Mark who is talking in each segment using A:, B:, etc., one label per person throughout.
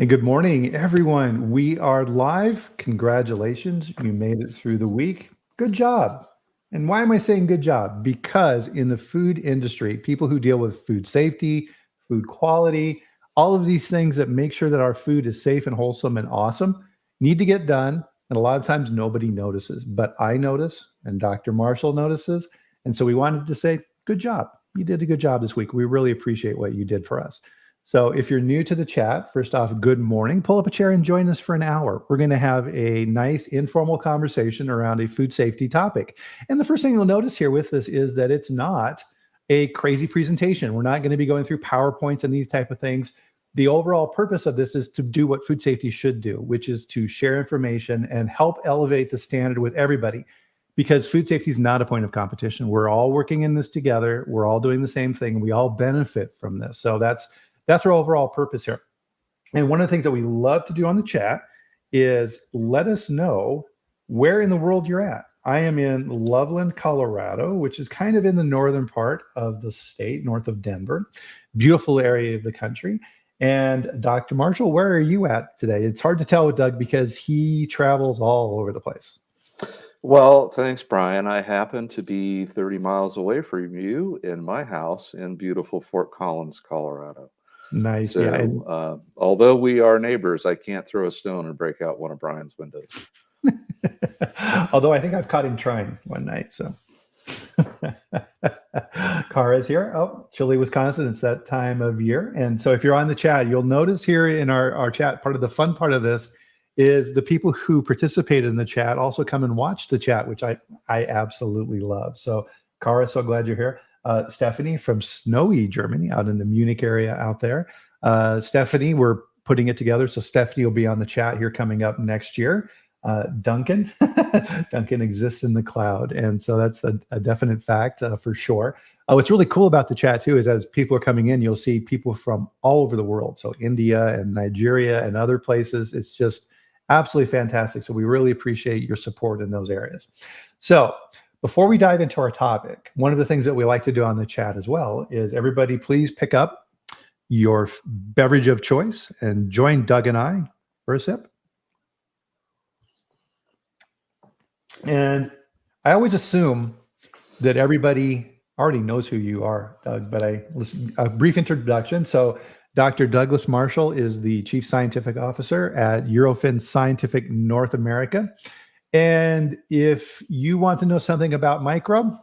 A: And good morning, everyone. We are live. Congratulations. You made it through the week. Good job. And why am I saying good job? Because in the food industry, people who deal with food safety, food quality, all of these things that make sure that our food is safe and wholesome and awesome need to get done. And a lot of times nobody notices, but I notice and Dr. Marshall notices. And so we wanted to say, good job. You did a good job this week. We really appreciate what you did for us. So if you're new to the chat, first off, good morning. Pull up a chair and join us for an hour. We're going to have a nice informal conversation around a food safety topic. And the first thing you'll notice here with this is that it's not a crazy presentation. We're not going to be going through PowerPoints and these type of things. The overall purpose of this is to do what food safety should do, which is to share information and help elevate the standard with everybody. Because food safety is not a point of competition. We're all working in this together. We're all doing the same thing. We all benefit from this. So that's our overall purpose here. And one of the things that we love to do on the chat is let us know where in the world you're at. I am in Loveland, Colorado, which is kind of in the northern part of the state, north of Denver. Beautiful area of the country. And Dr. Marshall, where are you at today? It's hard to tell with Doug because he travels all over the place.
B: Well, thanks, Brian. I happen to be 30 miles away from you in my house in beautiful Fort Collins, Colorado.
A: Nice.
B: So,
A: yeah.
B: Although we are neighbors, I can't throw a stone and break out one of Brian's windows.
A: Although I think I've caught him trying one night. So Kara's here. Oh, Chile, Wisconsin. It's that time of year. And so if you're on the chat, you'll notice here in our chat, part of the fun part of this is the people who participated in the chat also come and watch the chat, which I absolutely love. So Kara, so glad you're here. Stephanie from snowy Germany, out in the Munich area out there. Stephanie, we're putting it together. So Stephanie will be on the chat here coming up next year. Duncan, Duncan exists in the cloud. And so that's a definite fact for sure. What's really cool about the chat too is as people are coming in, you'll see people from all over the world. So India and Nigeria and other places. It's just absolutely fantastic. So we really appreciate your support in those areas. So before we dive into our topic, one of the things that we like to do on the chat as well is everybody please pick up your beverage of choice and join Doug and I for a sip. And I always assume that everybody already knows who you are, Doug, but a brief introduction. So Dr. Douglas Marshall is the Chief Scientific Officer at Eurofins Scientific North America. And if you want to know something about microbe,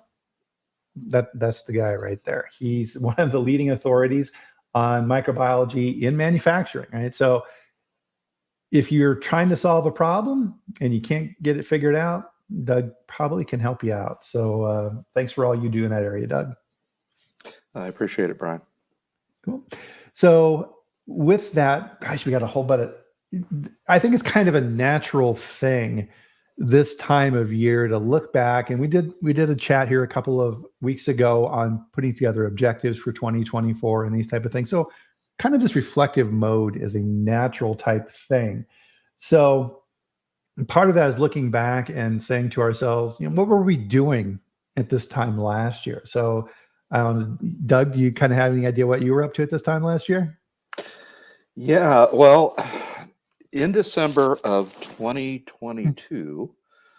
A: that's the guy right there. He's one of the leading authorities on microbiology in manufacturing, right? So if you're trying to solve a problem and you can't get it figured out, Doug probably can help you out. So thanks for all you do in that area, Doug.
B: I appreciate it, Brian.
A: Cool. So with that, gosh, we got a whole bunch of, I think it's kind of a natural thing this time of year to look back. And we did a chat here a couple of weeks ago on putting together objectives for 2024 and these type of things. So kind of this reflective mode is a natural type thing. So part of that is looking back and saying to ourselves, what were we doing at this time last year? So Doug, do you kind of have any idea what you were up to at this time last year?
B: Yeah, well, in December of 2022,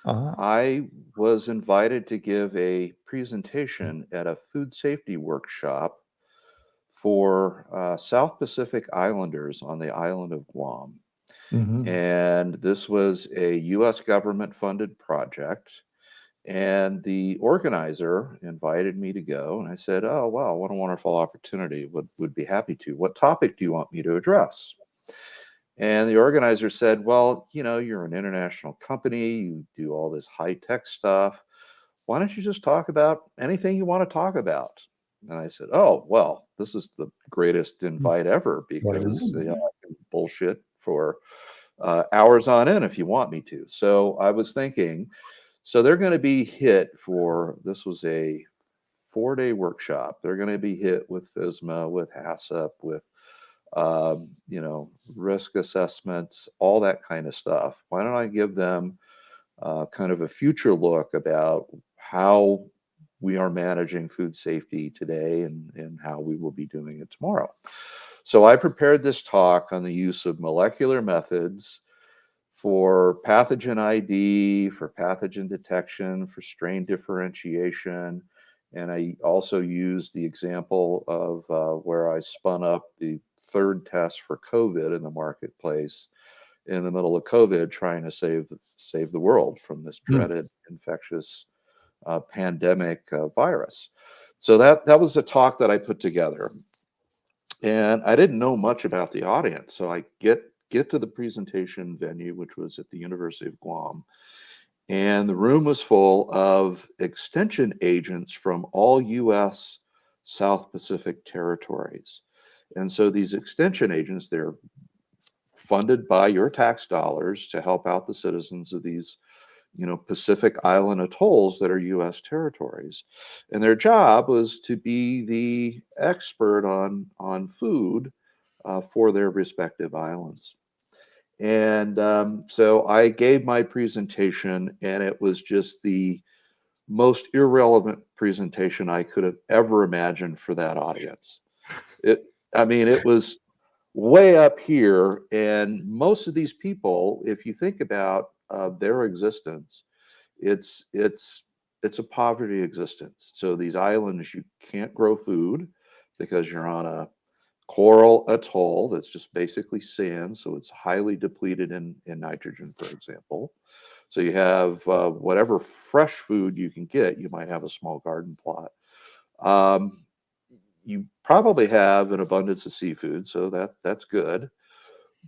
B: I was invited to give a presentation at a food safety workshop for South Pacific Islanders on the island of Guam. Mm-hmm. And this was a U.S. government-funded project. And the organizer invited me to go, and I said, oh, wow, what a wonderful opportunity. Would be happy to. What topic do you want me to address? And the organizer said, well, you're an international company. You do all this high-tech stuff. Why don't you just talk about anything you want to talk about? And I said, oh, well, this is the greatest invite ever because I can bullshit for hours on end if you want me to. So I was thinking, so they're going to be hit this was a 4-day workshop. They're going to be hit with FSMA, with HACCP, with, risk assessments, all that kind of stuff. Why don't I give them kind of a future look about how we are managing food safety today and how we will be doing it tomorrow. So I prepared this talk on the use of molecular methods for pathogen ID, for pathogen detection, for strain differentiation. And I also used the example of where I spun up the third test for COVID in the marketplace in the middle of COVID, trying to save the world from this dreaded infectious pandemic virus. So that was the talk that I put together, and I didn't know much about the audience. So I get to the presentation venue, which was at the University of Guam, and the room was full of extension agents from all U.S. South Pacific territories. And so these extension agents, they're funded by your tax dollars to help out the citizens of these, Pacific Island atolls that are U.S. territories. And their job was to be the expert on food for their respective islands. And so I gave my presentation, and it was just the most irrelevant presentation I could have ever imagined for that audience. It was way up here, and most of these people, if you think about their existence, it's a poverty existence. So these islands, you can't grow food because you're on a coral atoll that's just basically sand, so it's highly depleted in nitrogen, for example. So you have whatever fresh food you can get. You might have a small garden plot. You probably have an abundance of seafood, so that's good.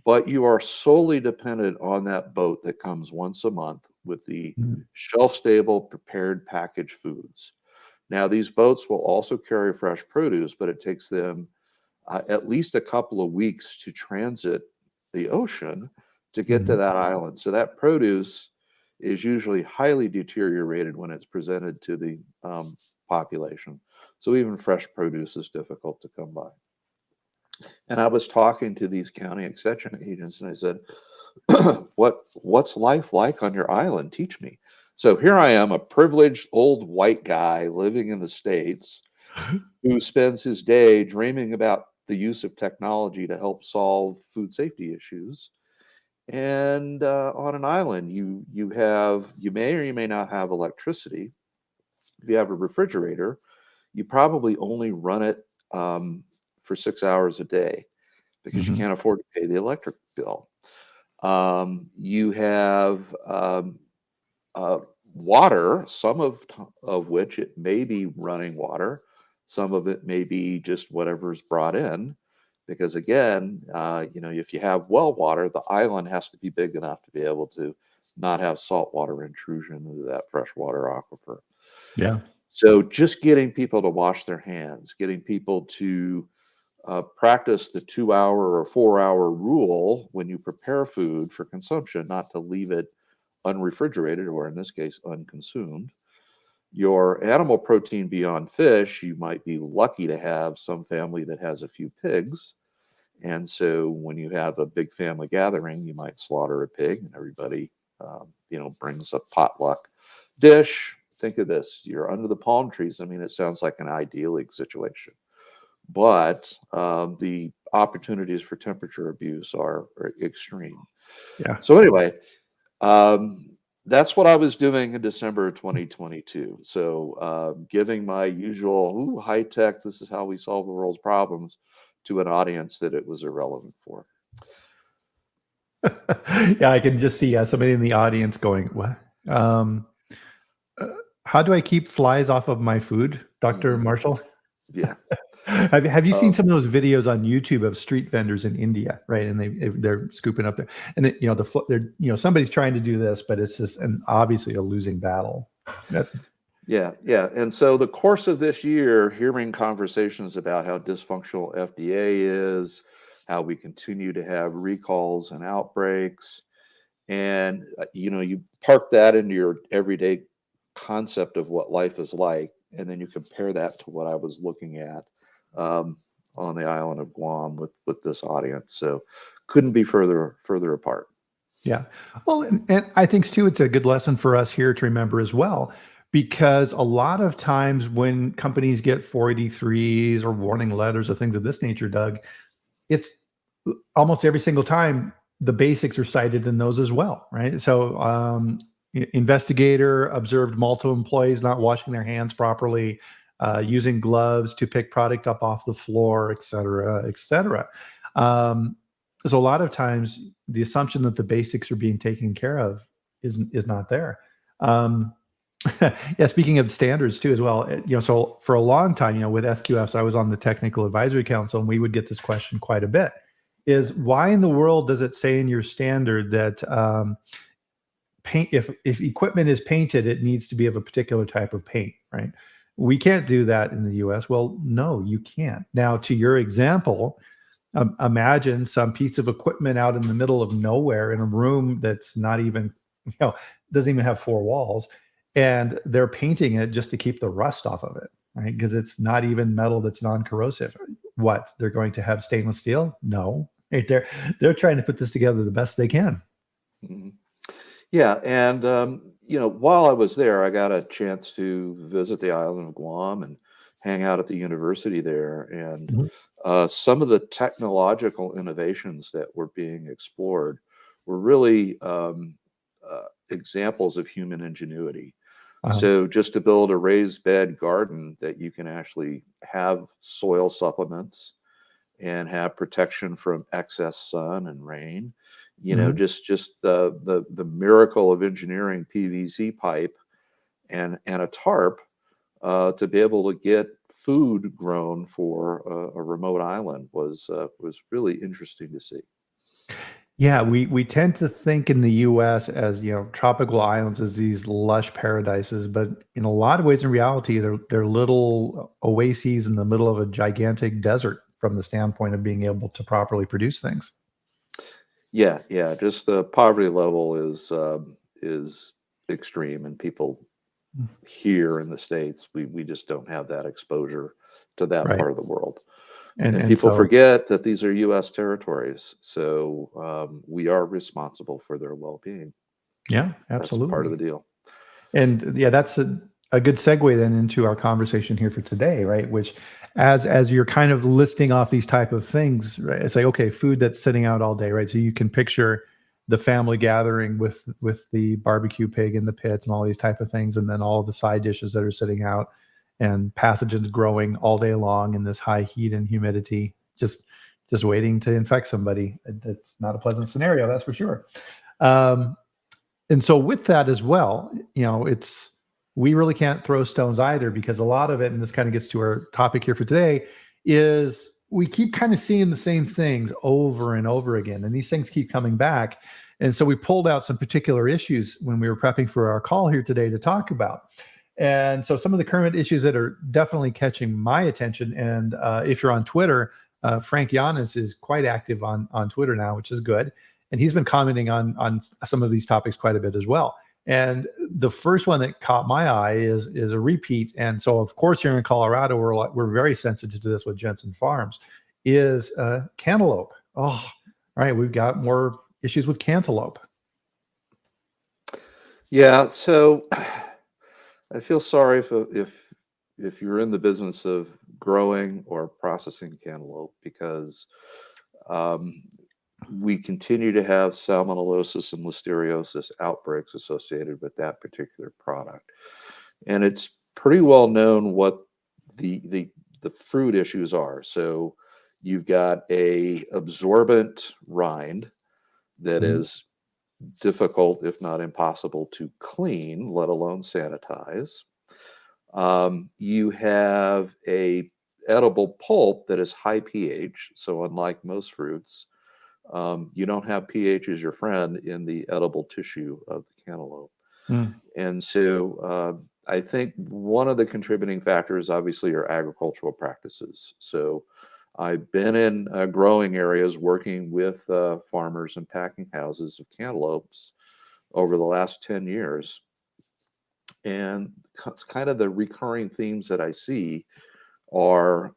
B: But you are solely dependent on that boat that comes once a month with the shelf-stable, prepared packaged foods. Now, these boats will also carry fresh produce, but it takes them at least a couple of weeks to transit the ocean to get to that island. So that produce is usually highly deteriorated when it's presented to the population. So even fresh produce is difficult to come by. And I was talking to these county extension agents, and I said, what's life like on your island? Teach me. So here I am, a privileged old white guy living in the States who spends his day dreaming about the use of technology to help solve food safety issues. And on an island, you may or you may not have electricity. If you have a refrigerator, you probably only run it for 6 hours a day because you can't afford to pay the electric bill. You have water, some of which it may be running water, some of it may be just whatever's brought in. Because again, if you have well water, the island has to be big enough to be able to not have saltwater intrusion into that freshwater aquifer.
A: Yeah.
B: So just getting people to wash their hands, getting people to practice the 2 hour or 4 hour rule when you prepare food for consumption, not to leave it unrefrigerated, or in this case, unconsumed. Your animal protein beyond fish, you might be lucky to have some family that has a few pigs. And so when you have a big family gathering, you might slaughter a pig, and everybody, brings a potluck dish. Think of this, you're under the palm trees. I mean, it sounds like an idyllic situation, but the opportunities for temperature abuse are extreme.
A: Yeah.
B: So anyway, that's what I was doing in December of 2022. So giving my usual high tech, this is how we solve the world's problems, to an audience that it was irrelevant for.
A: Yeah, I can just see somebody in the audience going, "What? How do I keep flies off of my food, Dr. Marshall?"
B: Yeah.
A: Have you seen some of those videos on YouTube of street vendors in India, right? And they're scooping up there, and they're somebody's trying to do this, but it's just obviously a losing battle.
B: Yeah. And so the course of this year, hearing conversations about how dysfunctional FDA is, how we continue to have recalls and outbreaks, and you park that into your everyday concept of what life is like, and then you compare that to what I was looking at on the island of Guam with this audience. So couldn't be further apart.
A: Yeah. Well, and I think too, it's a good lesson for us here to remember as well, because a lot of times when companies get 483s or warning letters or things of this nature, Doug, it's almost every single time the basics are cited in those as well, right? So investigator observed multiple employees not washing their hands properly, using gloves to pick product up off the floor, et cetera, et cetera. So a lot of times the assumption that the basics are being taken care of is not there. Yeah, speaking of standards too, as well, so for a long time, with SQFs, I was on the technical advisory council, and we would get this question quite a bit: is why in the world does it say in your standard that paint, if equipment is painted, it needs to be of a particular type of paint, right? We can't do that in the U.S. Well, no, you can't. Now, to your example, imagine some piece of equipment out in the middle of nowhere in a room that's not even, doesn't even have four walls, and they're painting it just to keep the rust off of it, right? Because it's not even metal that's non-corrosive. What, they're going to have stainless steel? No, right? They're trying to put this together the best they can.
B: Mm-hmm. Yeah, and while I was there, I got a chance to visit the island of Guam and hang out at the university there. And some of the technological innovations that were being explored were really examples of human ingenuity. So just to build a raised bed garden that you can actually have soil supplements and have protection from excess sun and rain. Just the miracle of engineering PVC pipe and a tarp to be able to get food grown for a remote island was really interesting to see.
A: Yeah, we tend to think in the U.S. as tropical islands as these lush paradises, but in a lot of ways, in reality, they're little oases in the middle of a gigantic desert from the standpoint of being able to properly produce things.
B: Yeah, just the poverty level is extreme, and people here in the States, we just don't have that exposure to that
A: Right.
B: part of the world. And
A: And
B: people
A: so,
B: forget that these are U.S. territories, so we are responsible for their well-being.
A: yeah,
B: That's part of the
A: absolutely.
B: deal.
A: And yeah, that's a good segue then into our conversation here for today, right? Which, as you're kind of listing off these type of things, right? It's like, okay, food that's sitting out all day, right? So you can picture the family gathering with the barbecue pig in the pit and all these type of things, and then all the side dishes that are sitting out, and pathogens growing all day long in this high heat and humidity, just waiting to infect somebody. That's not a pleasant scenario, that's for sure. Um, and so with that as well, it's, we really can't throw stones either, because a lot of it, and this kind of gets to our topic here for today, is we keep kind of seeing the same things over and over again, and these things keep coming back. And so we pulled out some particular issues when we were prepping for our call here today to talk about. And so some of the current issues that are definitely catching my attention, and if you're on Twitter, Frank Giannis is quite active on Twitter now, which is good, and he's been commenting on some of these topics quite a bit as well. And the first one that caught my eye is a repeat. And so, of course, here in Colorado, we're very sensitive to this with Jensen Farms, is cantaloupe. Oh, all right, we've got more issues with cantaloupe.
B: Yeah, so I feel sorry if you're in the business of growing or processing cantaloupe, because um, we continue to have salmonellosis and listeriosis outbreaks associated with that particular product. And it's pretty well known what the fruit issues are. So you've got a absorbent rind that
A: Mhm.
B: is difficult, if not impossible, to clean, let alone sanitize. You have a edible pulp that is high pH. So unlike most fruits, you don't have pH as your friend in the edible tissue of the cantaloupe.
A: Mm.
B: And so I think one of the contributing factors, obviously, are agricultural practices. So I've been in growing areas working with farmers and packing houses of cantaloupes over the last 10 years. And kind of the recurring themes that I see are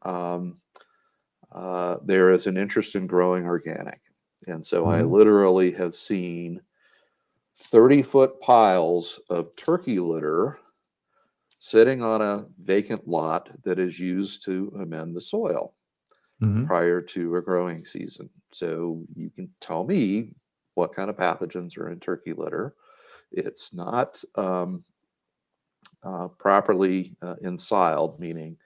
B: there is an interest in growing organic. And so I
A: Mhm.
B: literally have seen 30-foot piles of turkey litter sitting on a vacant lot that is used to amend the soil. prior to a growing season. So you can tell me what kind of pathogens are in turkey litter. It's not properly ensiled, meaning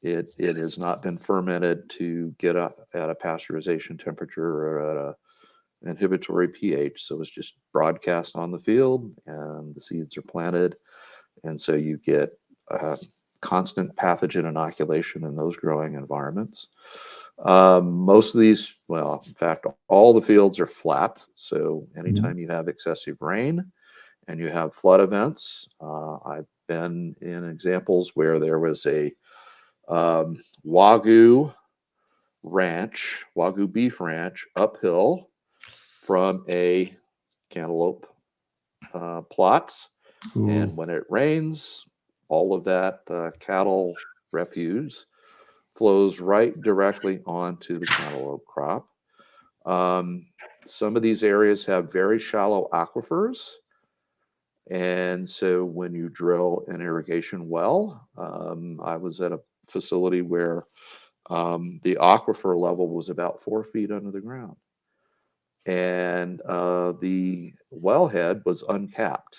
B: it has not been fermented to get up at a pasteurization temperature or at a inhibitory pH. So it's just broadcast on the field and the seeds are planted. And so you get constant pathogen inoculation in those growing environments. Most of these, well, in fact, all the fields are flat. So anytime you have excessive rain and you have flood events, I've been in examples where there was a Wagyu beef ranch uphill from a cantaloupe plot. And when it rains, all of that cattle refuse flows right directly onto the cantaloupe crop. Some of these areas have very shallow aquifers. And so when you drill an irrigation well, I was at a facility where the aquifer level was about 4 feet under the ground. And the wellhead was uncapped.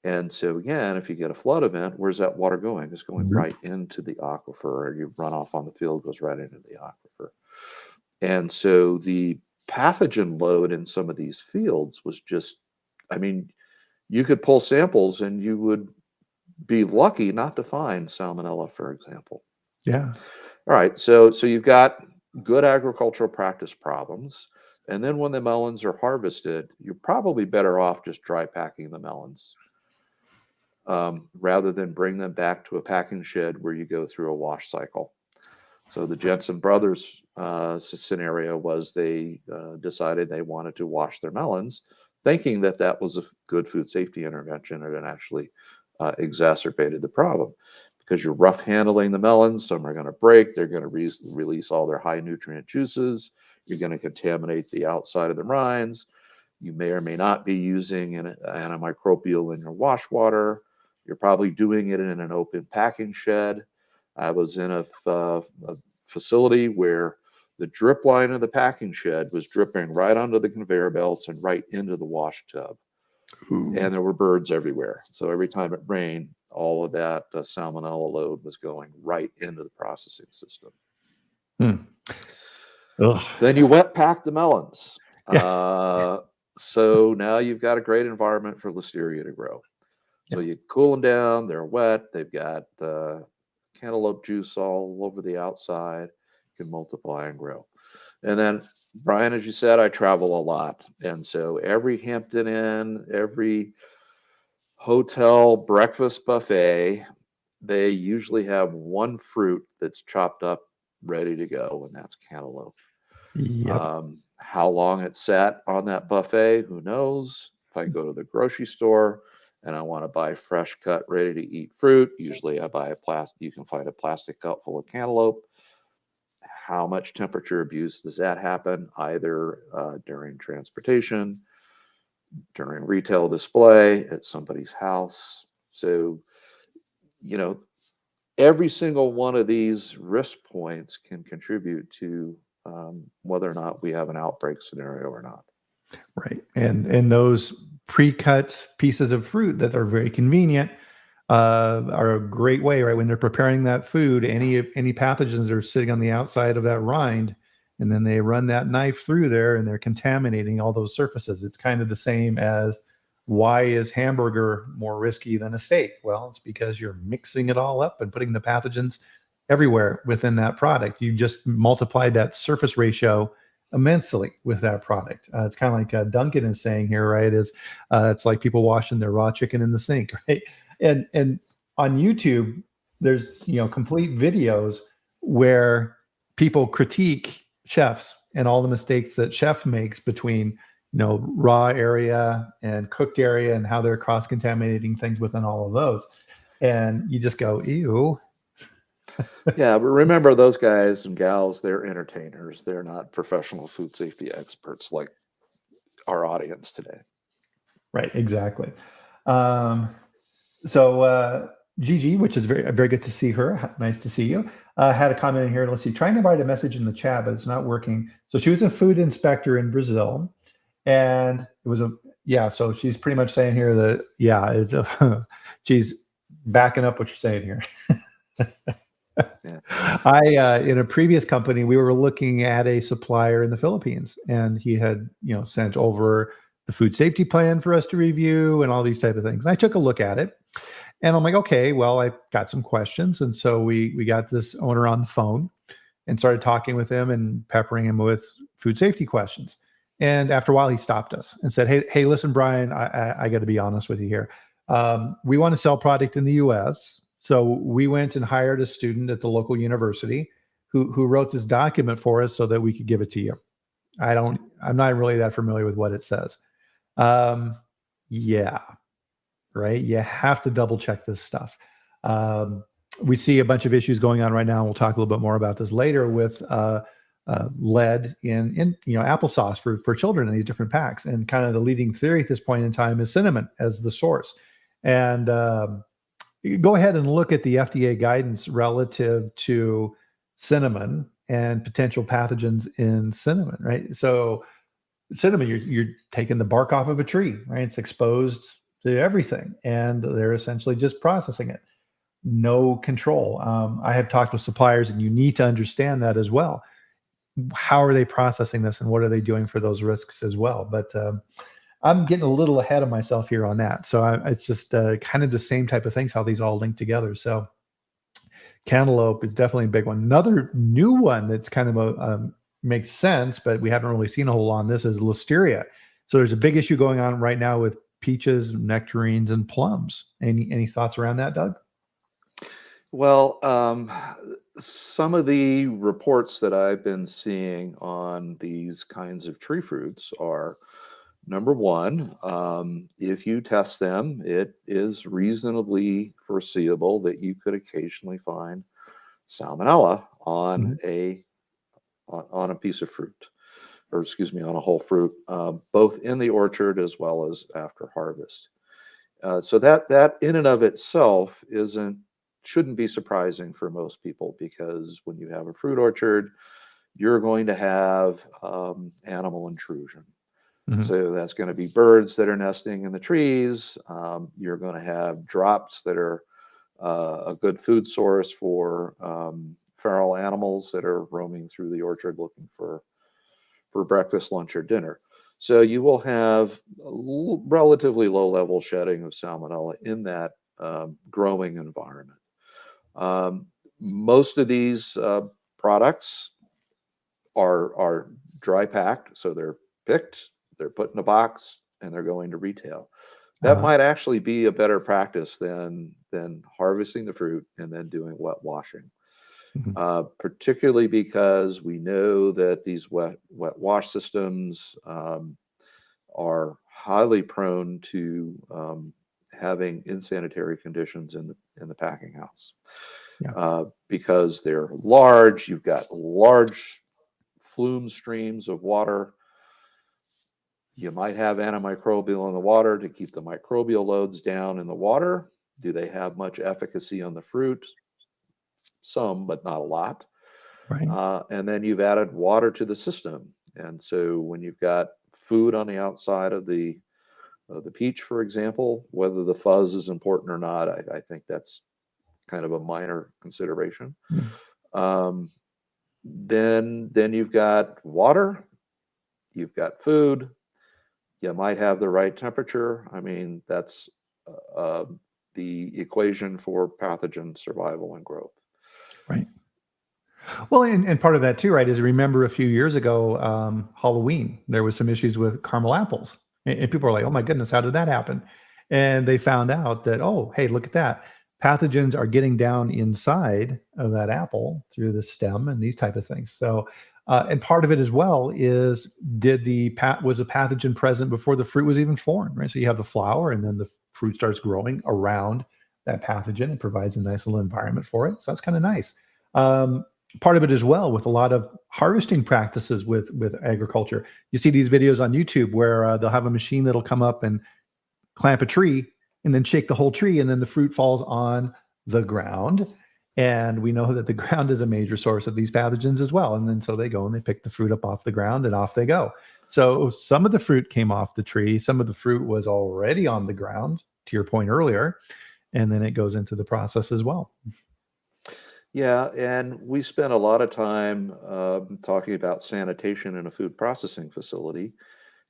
B: And so again, if you get a flood event, where's that water going? It's going right into the aquifer, or you run off on the field, goes right into the aquifer. And so the pathogen load in some of these fields was just, I mean, you could pull samples and you would be lucky not to find salmonella, for example.
A: Yeah.
B: All right. So you've got good agricultural practice problems. And then when the melons are harvested, you're probably better off just dry packing the melons rather than bring them back to a packing shed where you go through a wash cycle. So the Jensen brothers scenario was they decided they wanted to wash their melons, thinking that that was a good food safety intervention, and it actually exacerbated the problem. Because you're rough handling the melons, some are going to break, they're going to release all their high nutrient juices, you're going to contaminate the outside of the rinds, you may or may not be using an antimicrobial in your wash water, you're probably doing it in an open packing shed. I was in a facility where the drip line of the packing shed was dripping right onto the conveyor belts and right into the wash tub. And there were birds everywhere. So every time it rained, all of that salmonella load was going right into the processing system. Then you wet pack the melons. So now you've got a great environment for Listeria to grow. So you cool them down, they're wet, they've got cantaloupe juice all over the outside, can multiply and grow. And then, Bryan, as you said, I travel a lot. And so every Hampton Inn, every hotel breakfast buffet, they usually have one fruit that's chopped up, ready to go, and that's cantaloupe. How long it's sat on that buffet, who knows? If I go to the grocery store and I want to buy fresh cut, ready to eat fruit, usually I buy a plastic. You can find a plastic cup full of cantaloupe. How much temperature abuse does that happen? Either during transportation, during retail display, at somebody's house. So, you know, every single one of these risk points can contribute to whether or not we have an outbreak scenario or not.
A: Right. And those pre-cut pieces of fruit that are very convenient are a great way, right? When they're preparing that food, any pathogens are sitting on the outside of that rind, and then they run that knife through there and they're contaminating all those surfaces. It's kind of the same as, why is hamburger more risky than a steak? Well, it's because you're mixing it all up and putting the pathogens everywhere within that product. You just multiplied that surface ratio immensely with that product. It's kind of like Duncan is saying here, right? It's like people washing their raw chicken in the sink, right? And on YouTube, there's complete videos where people critique chefs and all the mistakes that chef makes between raw area and cooked area and how they're cross-contaminating things within all of those. And you just go, ew.
B: Yeah, but remember, those guys and gals, they're entertainers. They're not professional food safety experts like our audience today.
A: Right, exactly. So Gigi, which is very, very good to see her. Nice to see you. had a comment in here. Let's see, trying to write a message in the chat, but it's not working. So she was a food inspector in Brazil, and it was yeah. So she's pretty much saying here that, yeah, she's backing up what you're saying here. Yeah. In a previous company, we were looking at a supplier in the Philippines, and he had, sent over the food safety plan for us to review and all these type of things. And I took a look at it, and I'm like, okay, well, I got some questions. And so we got this owner on the phone and started talking with him and peppering him with food safety questions. And after a while, he stopped us and said, hey, listen, Bryan, I got to be honest with you here. We want to sell product in the US. So we went and hired a student at the local university who wrote this document for us so that we could give it to you. I'm not really that familiar with what it says. Yeah, right. You have to double check this stuff. We see a bunch of issues going on right now. We'll talk a little bit more about this later with lead in applesauce for children in these different packs. And kind of the leading theory at this point in time is cinnamon as the source. And go ahead and look at the FDA guidance relative to cinnamon and potential pathogens in cinnamon, right? So cinnamon, you're taking the bark off of a tree, right? It's exposed to everything, and they're essentially just processing it. No control. I have talked with suppliers, and you need to understand that as well. How are they processing this, and what are they doing for those risks as well? But I'm getting a little ahead of myself here on that. So it's just kind of the same type of things, how these all link together. So cantaloupe is definitely a big one. Another new one that's kind of makes sense, but we haven't really seen a whole lot on this, is listeria. So there's a big issue going on right now with peaches, nectarines, and plums. Any thoughts around that, Doug?
B: Well, some of the reports that I've been seeing on these kinds of tree fruits are, number one, if you test them, it is reasonably foreseeable that you could occasionally find salmonella on on a piece of fruit, or excuse me, on a whole fruit, both in the orchard as well as after harvest. So that in and of itself shouldn't be surprising for most people, because when you have a fruit orchard, you're going to have animal intrusion. So that's going to be birds that are nesting in the trees. You're going to have drops that are a good food source for feral animals that are roaming through the orchard looking for breakfast, lunch, or dinner. So you will have a relatively low level shedding of salmonella in that growing environment. Most of these products are dry packed, so they're picked, they're put in a box, and they're going to retail. That might actually be a better practice than harvesting the fruit and then doing wet washing. Particularly because we know that these wet wash systems are highly prone to having insanitary conditions in the packing house. Because they're large, you've got large flume streams of water. You might have antimicrobial in the water to keep the microbial loads down in the water. Do they have much efficacy on the fruit? Some, but not a lot.
A: Right.
B: And then you've added water to the system. And so when you've got food on the outside of the peach, for example, whether the fuzz is important or not, I think that's kind of a minor consideration. Then you've got water, you've got food, you might have the right temperature. I mean, that's the equation for pathogen survival and growth.
A: Right. Well, and part of that too, right, is remember a few years ago, Halloween, there was some issues with caramel apples. And people are like, oh my goodness, how did that happen? And they found out that, oh, hey, look at that. Pathogens are getting down inside of that apple through the stem and these type of things. So, and part of it as well is, was the pathogen present before the fruit was even formed, right? So you have the flower, and then the fruit starts growing around that pathogen and provides a nice little environment for it. So that's kind of nice. Part of it as well with a lot of harvesting practices with agriculture. You see these videos on YouTube where they'll have a machine that'll come up and clamp a tree and then shake the whole tree, and then the fruit falls on the ground. And we know that the ground is a major source of these pathogens as well. And then so they go and they pick the fruit up off the ground and off they go. So some of the fruit came off the tree. Some of the fruit was already on the ground, to your point earlier. And then it goes into the process as well.
B: Yeah, and we spent a lot of time talking about sanitation in a food processing facility.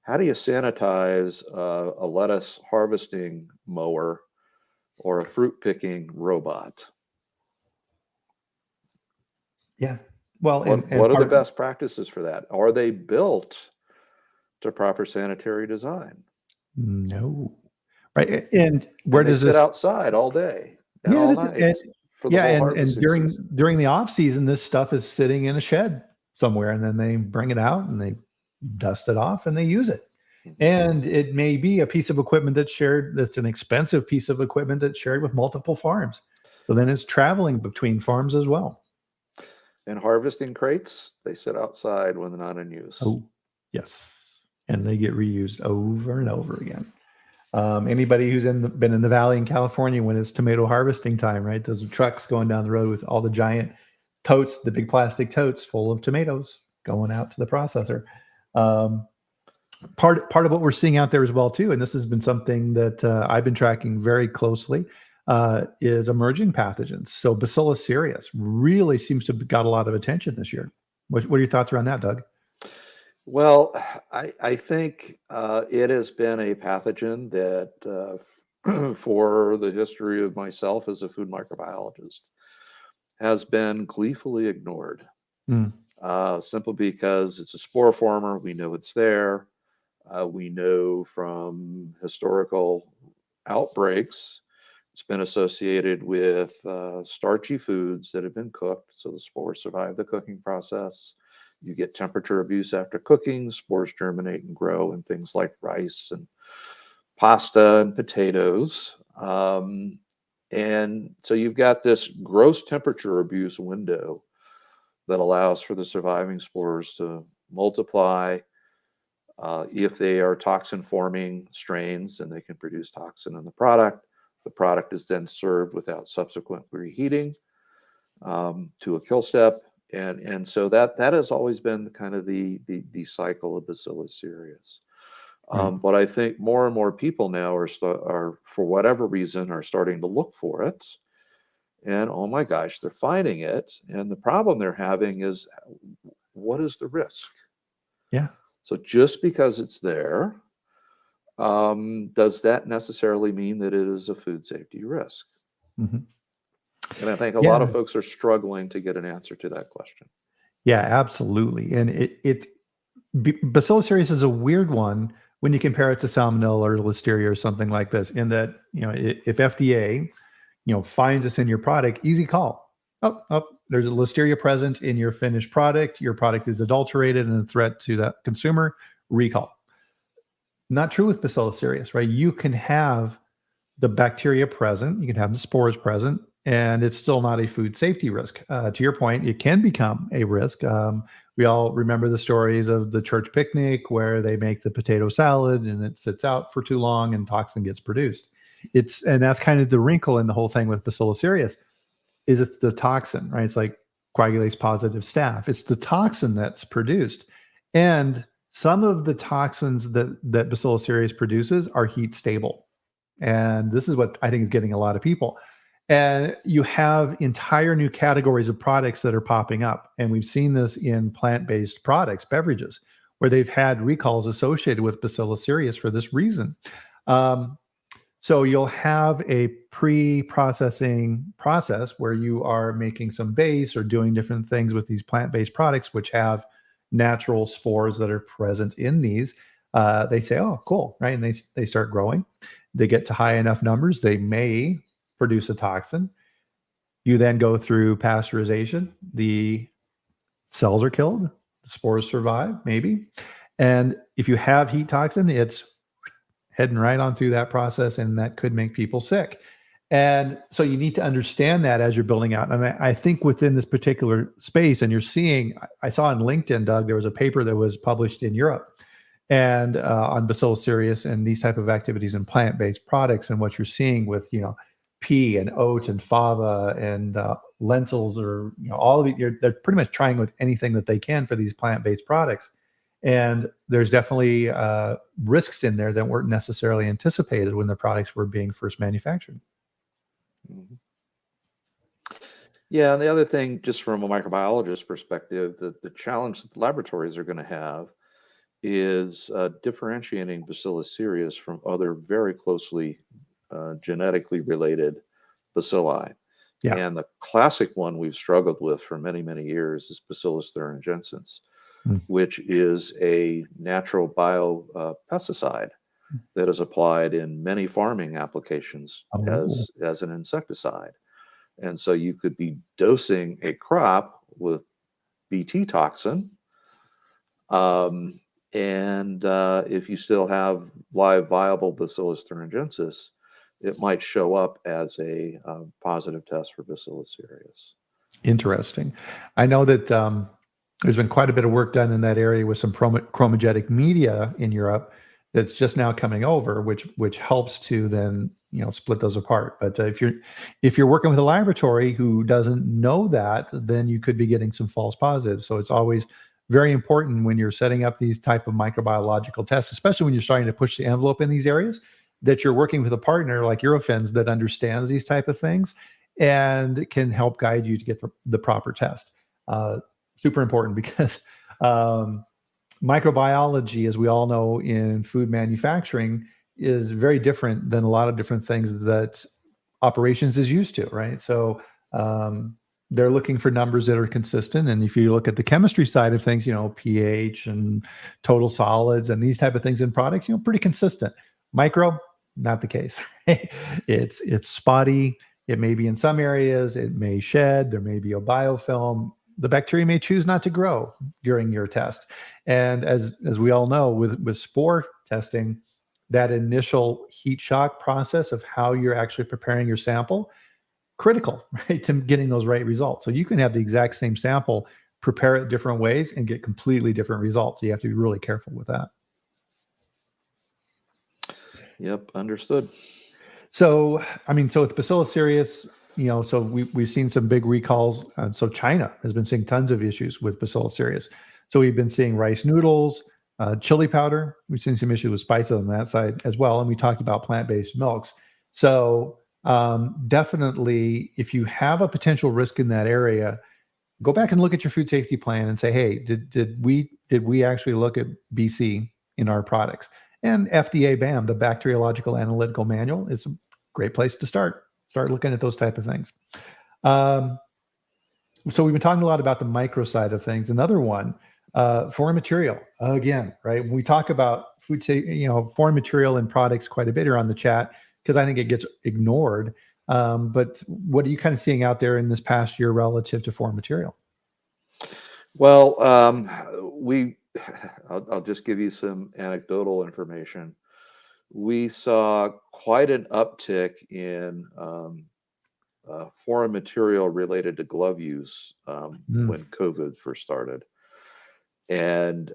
B: How do you sanitize a lettuce harvesting mower or a fruit picking robot?
A: Yeah. Well,
B: What are the best practices for that? Are they built to proper sanitary design?
A: No. Right. And where
B: And they
A: does
B: sit
A: this?
B: outside all day and
A: Yeah,
B: all
A: this,
B: night for the
A: yeah,
B: whole
A: and
B: harvesting season.
A: during the off season, this stuff is sitting in a shed somewhere, and then they bring it out and they dust it off and they use it.
B: Mhm.
A: And it may be a piece of equipment that's shared. That's an expensive piece of equipment that's shared with multiple farms. So then it's traveling between farms as well.
B: And harvesting crates, they sit outside when they're not in use.
A: Oh, yes, and they get reused over and over again. Anybody who's been in the valley in California when it's tomato harvesting time, right? Those trucks going down the road with all the giant totes, the big plastic totes full of tomatoes going out to the processor. Part of what we're seeing out there as well too, and this has been something that I've been tracking very closely, is emerging pathogens. So Bacillus cereus really seems to have got a lot of attention this year. What are your thoughts around that, Doug?
B: Well, I think it has been a pathogen that, for the history of myself as a food microbiologist, has been gleefully ignored. Simply because it's a spore former. We know it's there. We know from historical outbreaks, it's been associated with starchy foods that have been cooked, so the spores survive the cooking process. You get temperature abuse after cooking, spores germinate and grow in things like rice and pasta and potatoes. And so you've got this gross temperature abuse window that allows for the surviving spores to multiply. If they are toxin forming strains, and they can produce toxin in the product. The product is then served without subsequent reheating to a kill step. And so that has always been kind of the cycle of Bacillus cereus. But I think more and more people now are for whatever reason are starting to look for it. And oh my gosh, they're finding it. And the problem they're having is, what is the risk?
A: Yeah.
B: So just because it's there, does that necessarily mean that it is a food safety risk?
A: Mm-hmm.
B: And I think a
A: Yeah.
B: lot of folks are struggling to get an answer to that question.
A: Yeah, absolutely. And Bacillus cereus is a weird one when you compare it to Salmonella or Listeria or something like this, in that, if FDA, finds this in your product, easy call. Oh, there's a Listeria present in your finished product. Your product is adulterated and a threat to that consumer. Recall. Not true with Bacillus cereus, right? You can have the bacteria present, you can have the spores present, and it's still not a food safety risk. To your point, it can become a risk. We all remember the stories of the church picnic where they make the potato salad and it sits out for too long and toxin gets produced. And that's kind of the wrinkle in the whole thing with Bacillus cereus, is it's the toxin, right? It's like coagulase positive staph. It's the toxin that's produced. And some of the toxins that Bacillus cereus produces are heat stable. And this is what I think is getting a lot of people. And you have entire new categories of products that are popping up. And we've seen this in plant-based products, beverages, where they've had recalls associated with Bacillus cereus for this reason. So you'll have a pre-processing process where you are making some base or doing different things with these plant-based products, which have natural spores that are present in these. They say, oh, cool, right? And they start growing. They get to high enough numbers, they may produce a toxin. You then go through pasteurization. The cells are killed. The spores survive, maybe. And if you have heat toxin, it's heading right on through that process, and that could make people sick. And so you need to understand that as you're building out. And I think within this particular space, and you're seeing, I saw on LinkedIn, Doug, there was a paper that was published in Europe and on Bacillus cereus and these type of activities in plant-based products. And what you're seeing with, pea and oat and fava and lentils, or all of it. They're pretty much trying with anything that they can for these plant-based products. And there's definitely risks in there that weren't necessarily anticipated when the products were being first manufactured.
B: Mhm. Yeah, and the other thing, just from a microbiologist perspective, the challenge that the laboratories are going to have is differentiating Bacillus cereus from other very closely genetically related bacilli.
A: Yeah.
B: And the classic one we've struggled with for many, many years is Bacillus thuringiensis,
A: Mm.
B: which is a natural biopesticide that is applied in many farming applications
A: Oh.
B: as an insecticide. And so you could be dosing a crop with Bt toxin, um, and if you still have live viable Bacillus thuringiensis, it might show up as a positive test for Bacillus cereus.
A: Interesting. I know that there's been quite a bit of work done in that area with some chromogenic media in Europe that's just now coming over, which helps to then split those apart. But if you're working with a laboratory who doesn't know that, then you could be getting some false positives. So it's always very important when you're setting up these type of microbiological tests, especially when you're starting to push the envelope in these areas, that you're working with a partner like Eurofins that understands these type of things and can help guide you to get the proper test. Super important because microbiology, as we all know in food manufacturing, is very different than a lot of different things that operations is used to, right? So they're looking for numbers that are consistent. And if you look at the chemistry side of things, pH and total solids and these type of things in products, pretty consistent. Micro, not the case. It's spotty. It may be in some areas, it may shed, there may be a biofilm. The bacteria may choose not to grow during your test. And as we all know, with spore testing, that initial heat shock process of how you're actually preparing your sample, critical, right, to getting those right results. So you can have the exact same sample, prepare it different ways, and get completely different results. So you have to be really careful with that.
B: Yep, understood.
A: So, I mean, so it's Bacillus cereus, so we've seen some big recalls. So China has been seeing tons of issues with Bacillus cereus. So we've been seeing rice noodles, chili powder. We've seen some issues with spices on that side as well. And we talked about plant-based milks. So definitely, if you have a potential risk in that area, go back and look at your food safety plan and say, hey, did we actually look at BC in our products? And FDA BAM, the Bacteriological Analytical Manual, is a great place to start. Start looking at those type of things. So we've been talking a lot about the micro side of things. Another one, foreign material. Again, right? When we talk about food safety, foreign material and products quite a bit here on the chat, because I think it gets ignored. But what are you kind of seeing out there in this past year relative to foreign material?
B: Well, I'll just give you some anecdotal information. We saw quite an uptick in foreign material related to glove use when COVID first started, and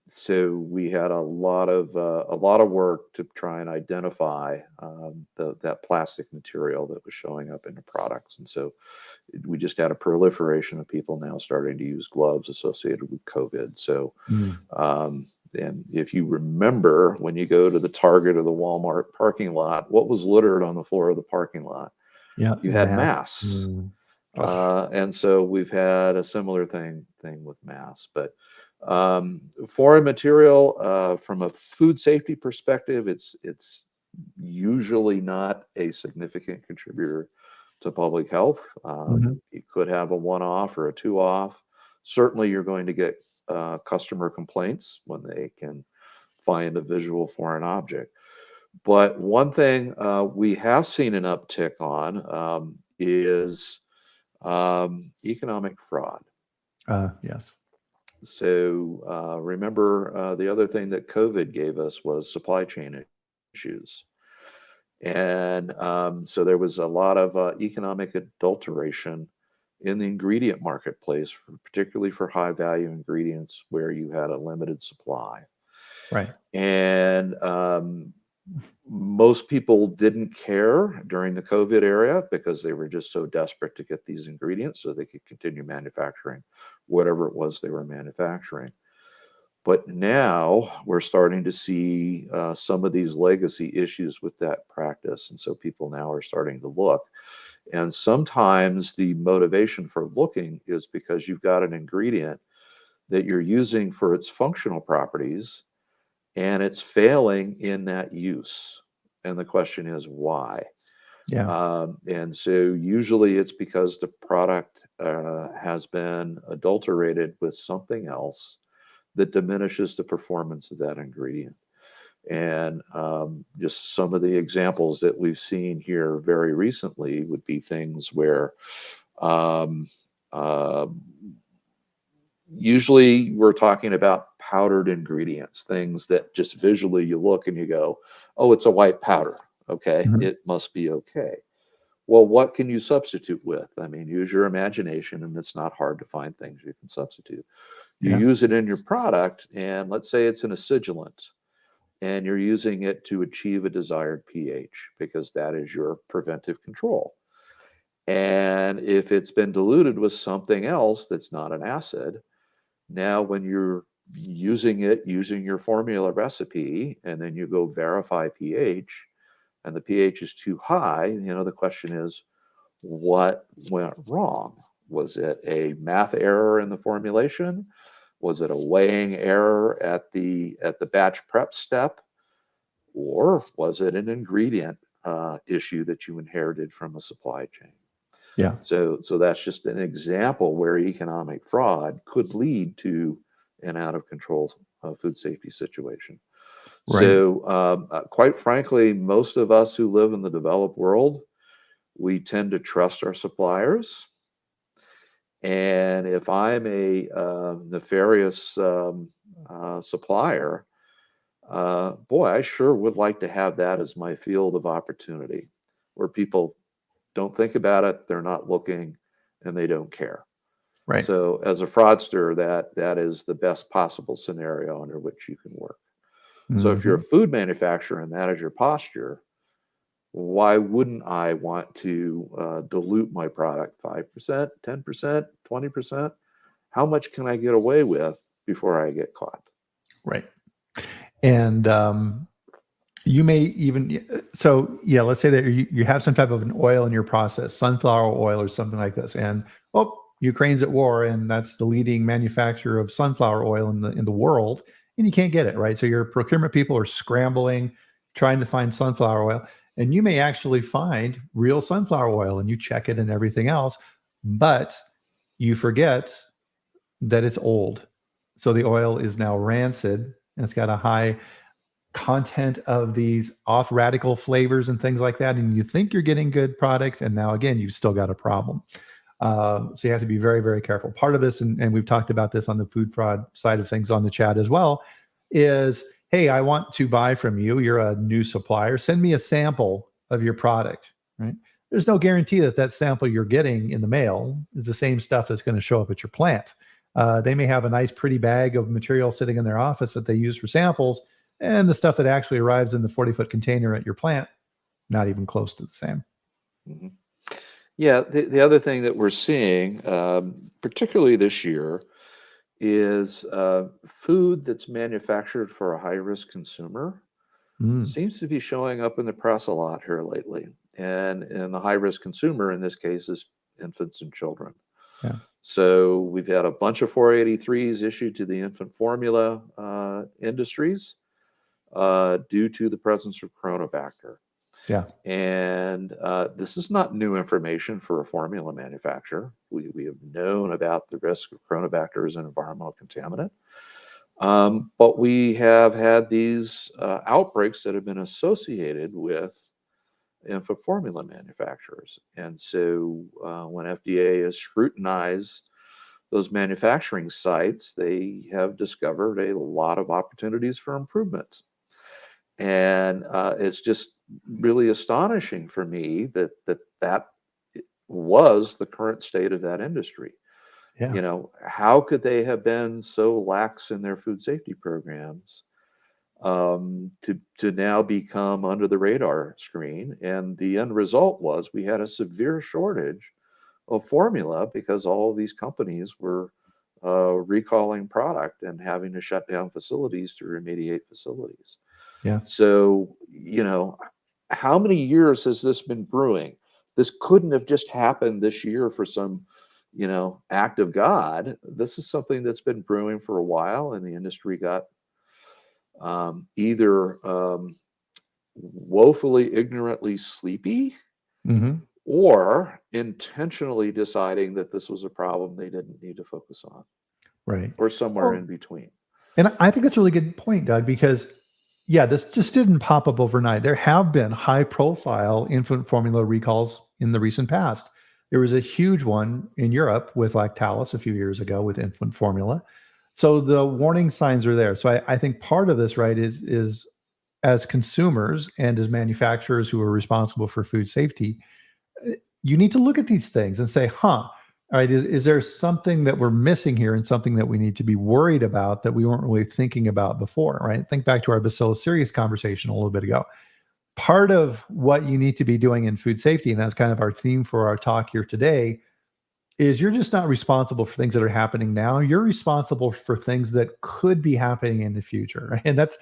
B: so we had a lot of work to try and identify that plastic material that was showing up in the products, and so we just had a proliferation of people now starting to use gloves associated with COVID. So, and if you remember, when you go to the Target or the Walmart parking lot, what was littered on the floor of the parking lot?
A: Yeah,
B: You had masks. And so we've had a similar thing with masks. But foreign material, from a food safety perspective, it's usually not a significant contributor to public health. You could have a one-off or a two-off. Certainly, you're going to get customer complaints when they can find a visual foreign object. But one thing we have seen an uptick on is economic fraud.
A: Yes.
B: So remember, the other thing that COVID gave us was supply chain issues. And so there was a lot of economic adulteration in the ingredient marketplace, particularly for high value ingredients where you had a limited supply.
A: Right.
B: And Most people didn't care during the COVID era because they were just so desperate to get these ingredients so they could continue manufacturing whatever it was they were manufacturing. But now we're starting to see some of these legacy issues with that practice. And so people now are starting to look. And sometimes the motivation for looking is because you've got an ingredient that you're using for its functional properties and it's failing in that use. And the question is why?
A: Yeah.
B: And so usually it's because the product has been adulterated with something else that diminishes the performance of that ingredient. And just some of the examples that we've seen here very recently would be things where um, uh, usually we're talking about powdered ingredients, things that just visually you look and you go, oh, it's a white powder. Okay,
A: Mhm.
B: it must be okay. Well, what can you substitute with? I mean, use your imagination, and it's not hard to find things you can substitute. You
A: Yeah.
B: use it in your product, and let's say it's an acidulant, and you're using it to achieve a desired pH because that is your preventive control. And if it's been diluted with something else that's not an acid, now when you're using it using your formula recipe and then you go verify pH and the pH is too high, the question is, what went wrong? Was it a math error in the formulation? Was it a weighing error at the batch prep step? Or was it an ingredient issue that you inherited from a supply chain?
A: Yeah.
B: So that's just an example where economic fraud could lead to an out of control food safety situation.
A: Right.
B: So, quite frankly, most of us who live in the developed world, we tend to trust our suppliers. And if I'm a nefarious supplier, boy, I sure would like to have that as my field of opportunity where people don't think about it, they're not looking, and they don't care.
A: Right.
B: So as a fraudster, that is the best possible scenario under which you can work. So if you're a
A: Hmm.
B: food manufacturer and that is your posture, why wouldn't I want to dilute my product 5%, 10%, 20%? How much can I get away with before I get caught?
A: Right. And you may even so yeah. Let's say that you have some type of an oil in your process, sunflower oil or something like this, and oh, Ukraine's at war, and that's the leading manufacturer of sunflower oil in the world, and you can't get it right. So your procurement people are scrambling, trying to find sunflower oil, and you may actually find real sunflower oil, and you check it and everything else, but you forget that it's old. So the oil is now rancid and it's got a high content of these off radical flavors and things like that. And you think you're getting good products. And now, again, you've still got a problem. So you have to be very, very careful. Part of this, and we've talked about this on the food fraud side of things on the chat as well, is hey, I want to buy from you. You're a new supplier. Send me a sample of your product, right? There's no guarantee that that sample you're getting in the mail is the same stuff that's going to show up at your plant. They may have a nice, pretty bag of material sitting in their office that they use for samples, and the stuff that actually arrives in the 40-foot container at your plant, not even close to the same.
B: Mhm. Yeah, the other thing that we're seeing, particularly this year, is food that's manufactured for a high risk consumer
A: Mm,
B: seems to be showing up in the press a lot here lately. And the high risk consumer in this case is infants and children.
A: yeah.
B: So we've had a bunch of 483s issued to the infant formula industries due to the presence of Chronobacter.
A: Yeah.
B: And this is not new information for a formula manufacturer. We have known about the risk of Chronobacter as an environmental contaminant. But we have had these outbreaks that have been associated with infant formula manufacturers. And so when FDA has scrutinized those manufacturing sites, they have discovered a lot of opportunities for improvements. And it's just really astonishing for me that was the current state of that industry.
A: Yeah.
B: How could they have been so lax in their food safety programs to now become under the radar screen. And the end result was we had a severe shortage of formula because all of these companies were recalling product and having to shut down facilities to remediate facilities.
A: Yeah.
B: So, how many years has this been brewing? This couldn't have just happened this year for some, act of God. This is something that's been brewing for a while, and the industry got either woefully ignorantly sleepy
A: Hmm.
B: or intentionally deciding that this was a problem they didn't need to focus on,
A: Right.
B: or somewhere in
A: Well,
B: between.
A: and I think that's a really good point, Doug, because yeah, this just didn't pop up overnight. There have been high profile infant formula recalls in the recent past. There was a huge one in Europe with Lactalis a few years ago with infant formula. So the warning signs are there. So I think part of this, right, is as consumers and as manufacturers who are responsible for food safety, you need to look at these things and say, huh, all right, is there something that we're missing here and something that we need to be worried about that we weren't really thinking about before, right? Think back to our Bacillus cereus conversation a little bit ago. Part of what you need to be doing in food safety, and that's kind of our theme for our talk here today, is you're just not responsible for things that are happening now. You're responsible for things that could be happening in the future, right? And that's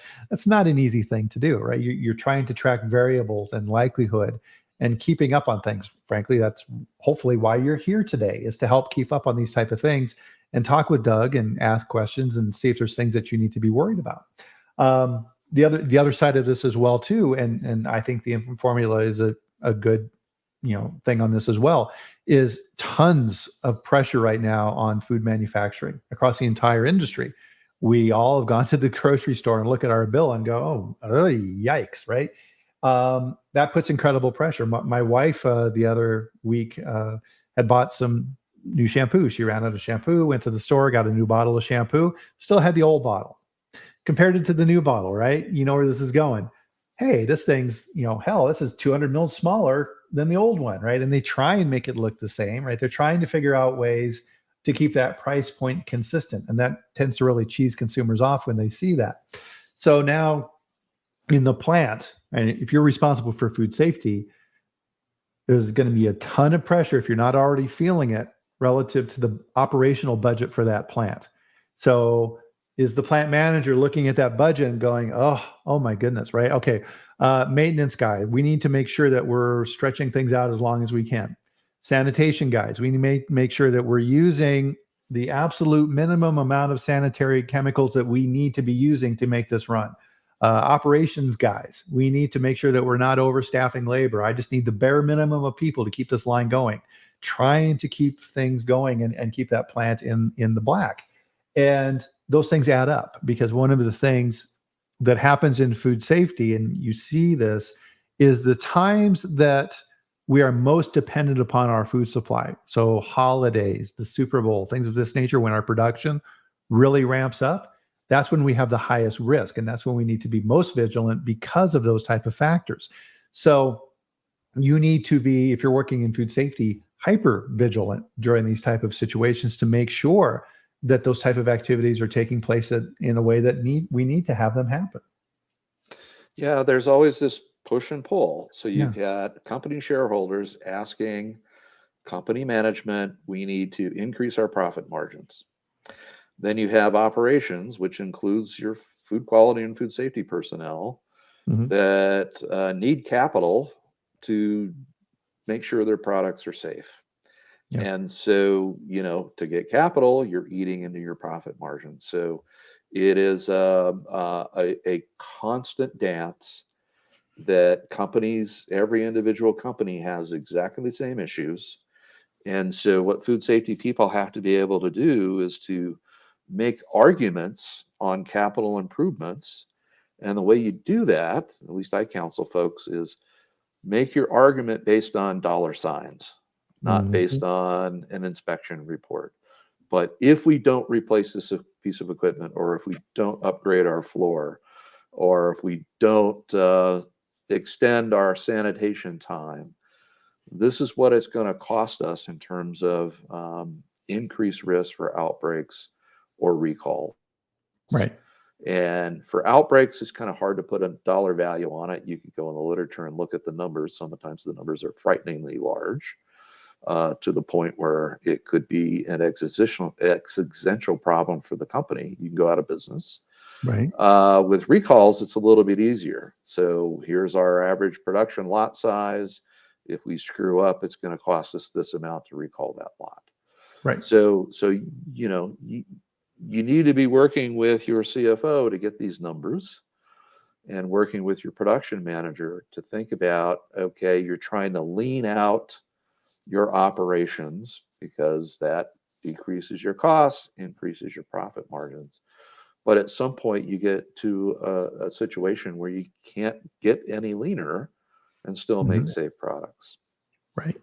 A: not an easy thing to do, right? You're trying to track variables and likelihood and keeping up on things. Frankly, that's hopefully why you're here today, is to help keep up on these type of things and talk with Doug and ask questions and see if there's things that you need to be worried about. The other side of this as well too, and I think the infant formula is a good thing on this as well, is tons of pressure right now on food manufacturing across the entire industry. We all have gone to the grocery store and look at our bill and go, oh, yikes, right? That puts incredible pressure. My wife the other week had bought some new shampoo. She ran out of shampoo, went to the store, got a new bottle of shampoo, still had the old bottle. Compared it to the new bottle, right? You know where this is going. Hey, this thing's, hell, this is 200 mils smaller than the old one, right? And they try and make it look the same, right? They're trying to figure out ways to keep that price point consistent. And that tends to really cheese consumers off when they see that. So now in the plant, and if you're responsible for food safety, there's going to be a ton of pressure if you're not already feeling it relative to the operational budget for that plant. So is the plant manager looking at that budget and going, oh my goodness, right? Okay, maintenance guy, we need to make sure that we're stretching things out as long as we can. Sanitation guys, we need to make sure that we're using the absolute minimum amount of sanitary chemicals that we need to be using to make this run. Operations guys, we need to make sure that we're not overstaffing labor. I just need the bare minimum of people to keep this line going, trying to keep things going and keep that plant in the black. And those things add up, because one of the things that happens in food safety, and you see this, is the times that we are most dependent upon our food supply. So holidays, the Super Bowl, things of this nature, when our production really ramps up, that's when we have the highest risk. And that's when we need to be most vigilant because of those type of factors. So you need to be, if you're working in food safety, hyper vigilant during these type of situations to make sure that those type of activities are taking place in a way that we need to have them happen.
B: Yeah, there's always this push and pull. So
A: Yeah.
B: you've got company shareholders asking company management, we need to increase our profit margins. Then you have operations, which includes your food quality and food safety personnel
A: Mm-hmm.
B: that need capital to make sure their products are safe.
A: Yeah.
B: And so, to get capital, you're eating into your profit margin. So it is a constant dance that companies, every individual company has exactly the same issues. And so what food safety people have to be able to do is to make arguments on capital improvements. And the way you do that, at least I counsel folks, is make your argument based on dollar signs, not
A: Mm-hmm.
B: based on an inspection report. But if we don't replace this piece of equipment, or if we don't upgrade our floor, or if we don't extend our sanitation time, this is what it's going to cost us in terms of increased risk for outbreaks or recalls.
A: Right.
B: And for outbreaks, it's kind of hard to put a dollar value on it. You could go in the literature and look at the numbers. Sometimes the numbers are frighteningly large, to the point where it could be an existential problem for the company. You can go out of business.
A: Right.
B: With recalls, it's a little bit easier. So here's our average production lot size. If we screw up, it's going to cost us this amount to recall that lot.
A: Right.
B: So you know, you need to be working with your CFO to get these numbers, and working with your production manager to think about, okay, you're trying to lean out your operations because that decreases your costs, increases your profit margins. But at some point, you get to a situation where you can't get any leaner and still make
A: Mhm.
B: safe products.
A: Right.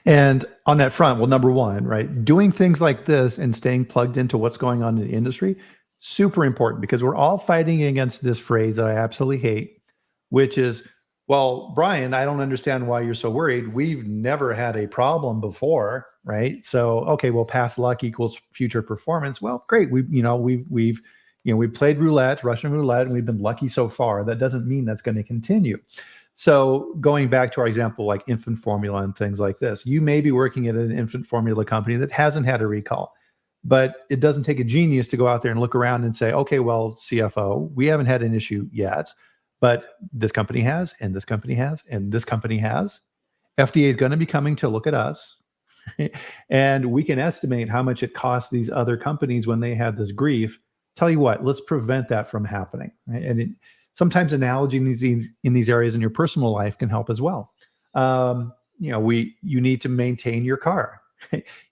A: And on that front, well, number one, right, doing things like this and staying plugged into what's going on in the industry, super important, because we're all fighting against this phrase that I absolutely hate, which is, well, Bryan, I don't understand why you're so worried. We've never had a problem before, right? So, okay, well, past luck equals future performance. Well, great. We've played roulette, Russian roulette, and we've been lucky so far. That doesn't mean that's going to continue. So going back to our example, like infant formula and things like this, you may be working at an infant formula company that hasn't had a recall, but it doesn't take a genius to go out there and look around and say, okay, well, CFO, we haven't had an issue yet, but this company has, and this company has, and this company has. FDA is going to be coming to look at us. And we can estimate how much it costs these other companies when they have this grief. Tell you what, let's prevent that from happening. Right? And sometimes analogy in these areas in your personal life can help as well. You need to maintain your car.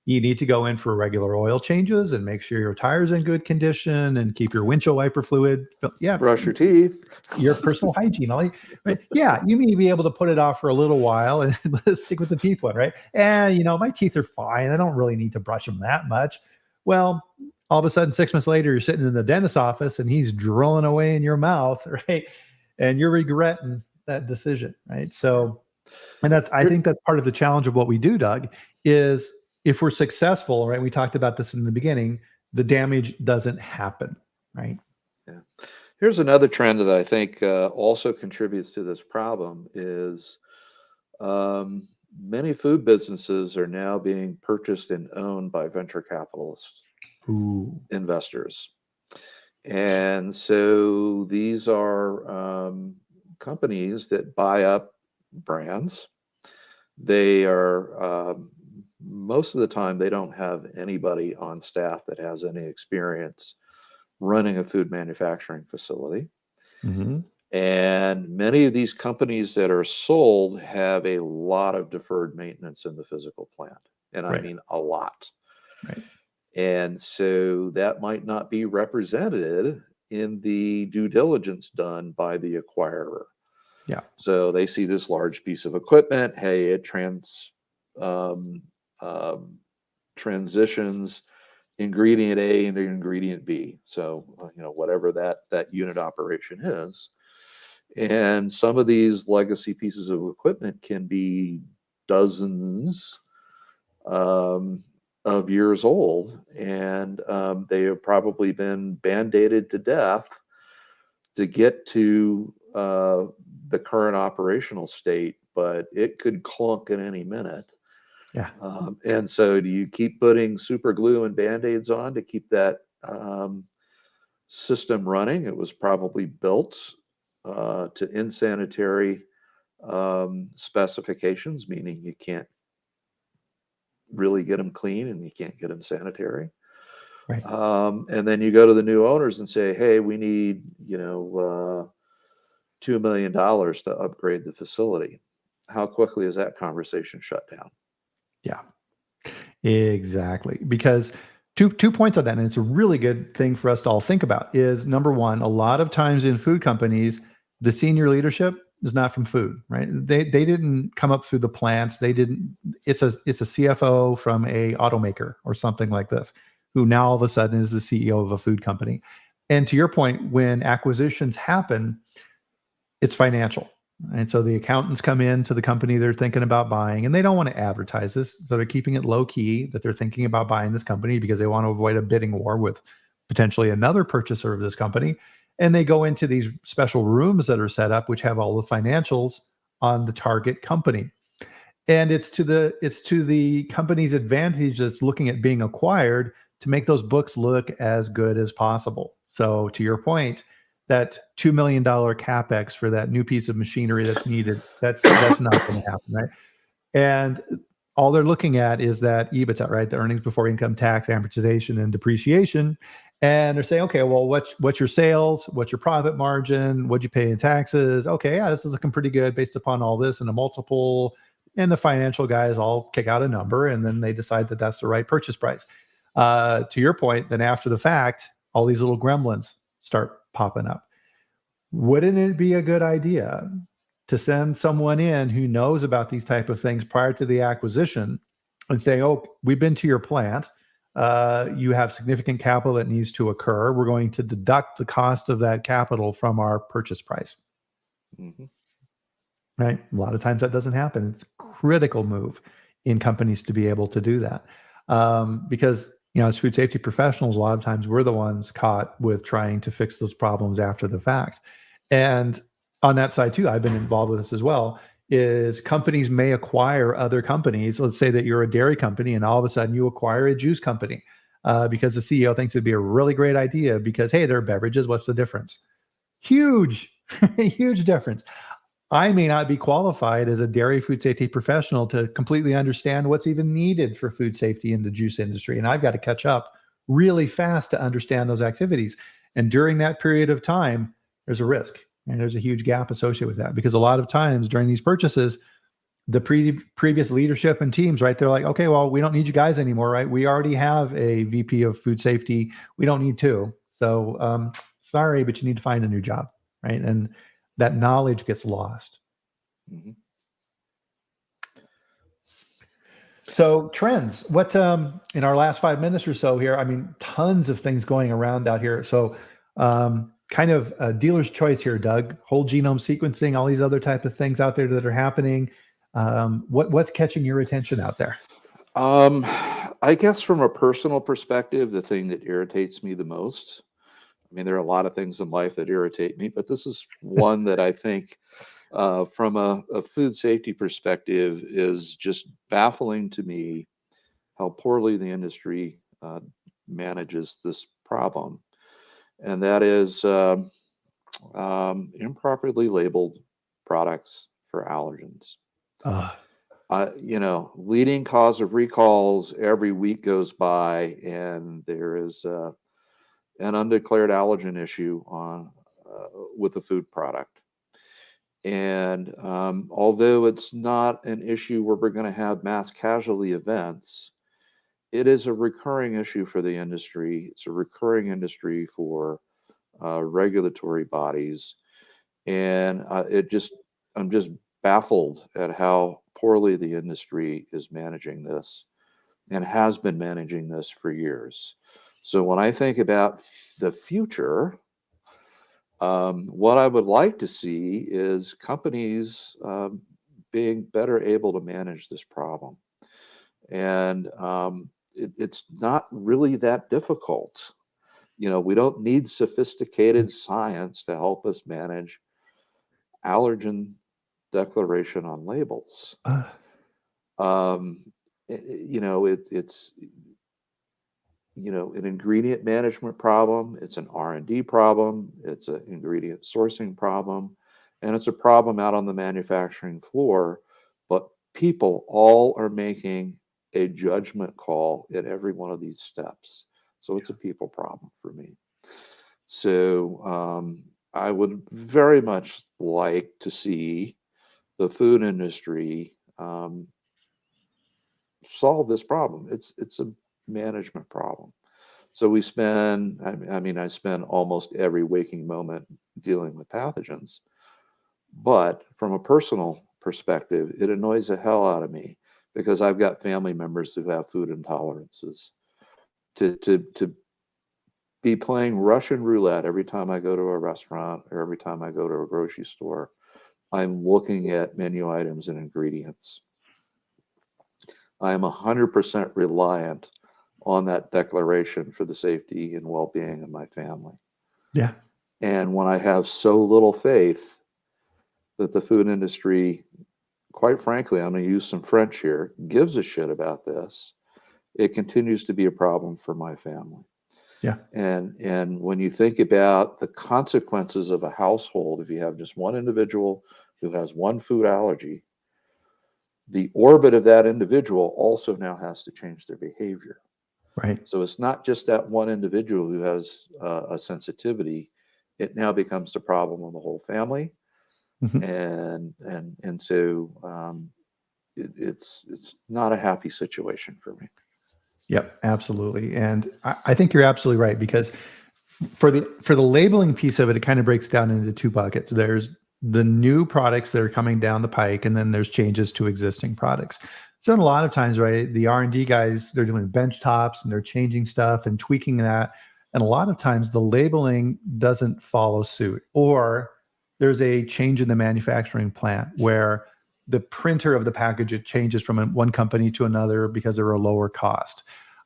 A: You need to go in for regular oil changes and make sure your tire's in good condition and keep your windshield wiper fluid. Yeah,
B: Brush your teeth.
A: your personal hygiene. Right? Yeah, you may be able to put it off for a little while and let's stick with the teeth one, right? And my teeth are fine. I don't really need to brush them that much. Well, all of a sudden, 6 months later, you're sitting in the dentist's office and he's drilling away in your mouth, right? And you're regretting that decision, right? So, and I think that's part of the challenge of what we do, Doug, is if we're successful, right? We talked about this in the beginning, the damage doesn't happen, right?
B: Yeah. Here's another trend that I think also contributes to this problem is many food businesses are now being purchased and owned by venture capitalists.
A: Ooh.
B: Investors. And so these are companies that buy up brands. They are, most of the time, they don't have anybody on staff that has any experience running a food manufacturing facility.
A: Mm-hmm.
B: And many of these companies that are sold have a lot of deferred maintenance in the physical plant. And I mean a lot.
A: Right.
B: And so that might not be represented in the due diligence done by the acquirer.
A: Yeah.
B: So they see this large piece of equipment. Hey, it um, transitions ingredient A into ingredient B. So whatever that unit operation is. And some of these legacy pieces of equipment can be dozens of years old, and they have probably been band-aided to death to get to the current operational state, but it could clunk at any minute.
A: Yeah.
B: And so do you keep putting super glue and band-aids on to keep that system running? It was probably built to insanitary specifications, meaning you can't really get them clean and you can't get them sanitary.
A: Right.
B: And then you go to the new owners and say, hey, we need, $2 million to upgrade the facility. How quickly is that conversation shut down?
A: Yeah, exactly. Because two points on that, and it's a really good thing for us to all think about, is number one, a lot of times in food companies, the senior leadership is not from food, right? They didn't come up through the plants. They didn't. It's a CFO from a automaker or something like this, who now all of a sudden is the CEO of a food company. And to your point, when acquisitions happen, it's financial. And so the accountants come in to the company they're thinking about buying, and they don't want to advertise this. So they're keeping it low key that they're thinking about buying this company because they want to avoid a bidding war with potentially another purchaser of this company. And they go into these special rooms that are set up, which have all the financials on the target company. And it's to the company's advantage that's looking at being acquired to make those books look as good as possible. So to your point, that $2 million capex for that new piece of machinery that's needed, that's not going to happen, right? And all they're looking at is that EBITDA, right? The earnings before income tax, amortization, and depreciation. And they're saying, okay, well, what's your sales? What's your profit margin? What'd you pay in taxes? Okay, yeah, this is looking pretty good based upon all this and a multiple. And the financial guys all kick out a number, and then they decide that that's the right purchase price. To your point, then after the fact, all these little gremlins start popping up. Wouldn't it be a good idea to send someone in who knows about these type of things prior to the acquisition and say, oh, we've been to your plant. You have significant capital that needs to occur. We're going to deduct the cost of that capital from our purchase price.
B: Mm-hmm.
A: Right? A lot of times that doesn't happen. It's a critical move in companies to be able to do that. Because, as food safety professionals, a lot of times we're the ones caught with trying to fix those problems after the fact. And on that side too, I've been involved with this as well, is companies may acquire other companies. Let's say that you're a dairy company and all of a sudden you acquire a juice company because the CEO thinks it'd be a really great idea because, hey, they're beverages. What's the difference? Huge, huge difference. I may not be qualified as a dairy food safety professional to completely understand what's even needed for food safety in the juice industry. And I've got to catch up really fast to understand those activities. And during that period of time, there's a risk. And there's a huge gap associated with that because a lot of times during these purchases, the previous leadership and teams, right, they're like, okay, well, we don't need you guys anymore, right? We already have a VP of food safety. We don't need two. So sorry, but you need to find a new job, right? And that knowledge gets lost.
B: Mm-hmm.
A: So trends, what in our last 5 minutes or so here, I mean, tons of things going around out here. So kind of a dealer's choice here, Doug, whole genome sequencing, all these other type of things out there that are happening. What's catching your attention out there?
B: I guess from a personal perspective, the thing that irritates me the most, I mean, there are a lot of things in life that irritate me, but this is one that I think from a food safety perspective is just baffling to me how poorly the industry manages this problem. And that is improperly labeled products for allergens.
A: Uh,
B: Leading cause of recalls every week goes by, and there is an undeclared allergen issue on with a food product. And although it's not an issue where we're going to have mass casualty events, it is a recurring issue for the industry. It's a recurring industry for regulatory bodies, and I'm just baffled at how poorly the industry is managing this and has been managing this for years. So when I think about the future, what I would like to see is companies being better able to manage this problem. And it's not really that difficult. We don't need sophisticated science to help us manage allergen declaration on labels.
A: uh,
B: It's an ingredient management problem, it's an R&D problem, it's an ingredient sourcing problem, and it's a problem out on the manufacturing floor. But people all are making a judgment call at every one of these steps. So it's a people problem for me. So I would very much like to see the food industry solve this problem. It's a management problem. So we spend, I spend almost every waking moment dealing with pathogens. But from a personal perspective, it annoys the hell out of me because I've got family members who have food intolerances. To be playing Russian roulette every time I go to a restaurant or every time I go to a grocery store, I'm looking at menu items and ingredients. I am 100% reliant on that declaration for the safety and well-being of my family.
A: yeah.
B: And when I have so little faith that the food industry, quite frankly, I'm going to use some French here, gives a shit about this, it continues to be a problem for my family.
A: Yeah.
B: And when you think about the consequences of a household, if you have just one individual who has one food allergy, the orbit of that individual also now has to change their behavior.
A: Right.
B: So it's not just that one individual who has a sensitivity. It now becomes the problem of the whole family,
A: Mhm.
B: and so it's not a happy situation for me.
A: Yep, absolutely. And I think you're absolutely right, because for the labeling piece of it, it kind of breaks down into two buckets. There's the new products that are coming down the pike, and then there's changes to existing products. So a lot of times, right, the R&D guys, they're doing bench tops and they're changing stuff and tweaking that. And a lot of times the labeling doesn't follow suit, or there's a change in the manufacturing plant where the printer of the package, it changes from one company to another because they're a lower cost.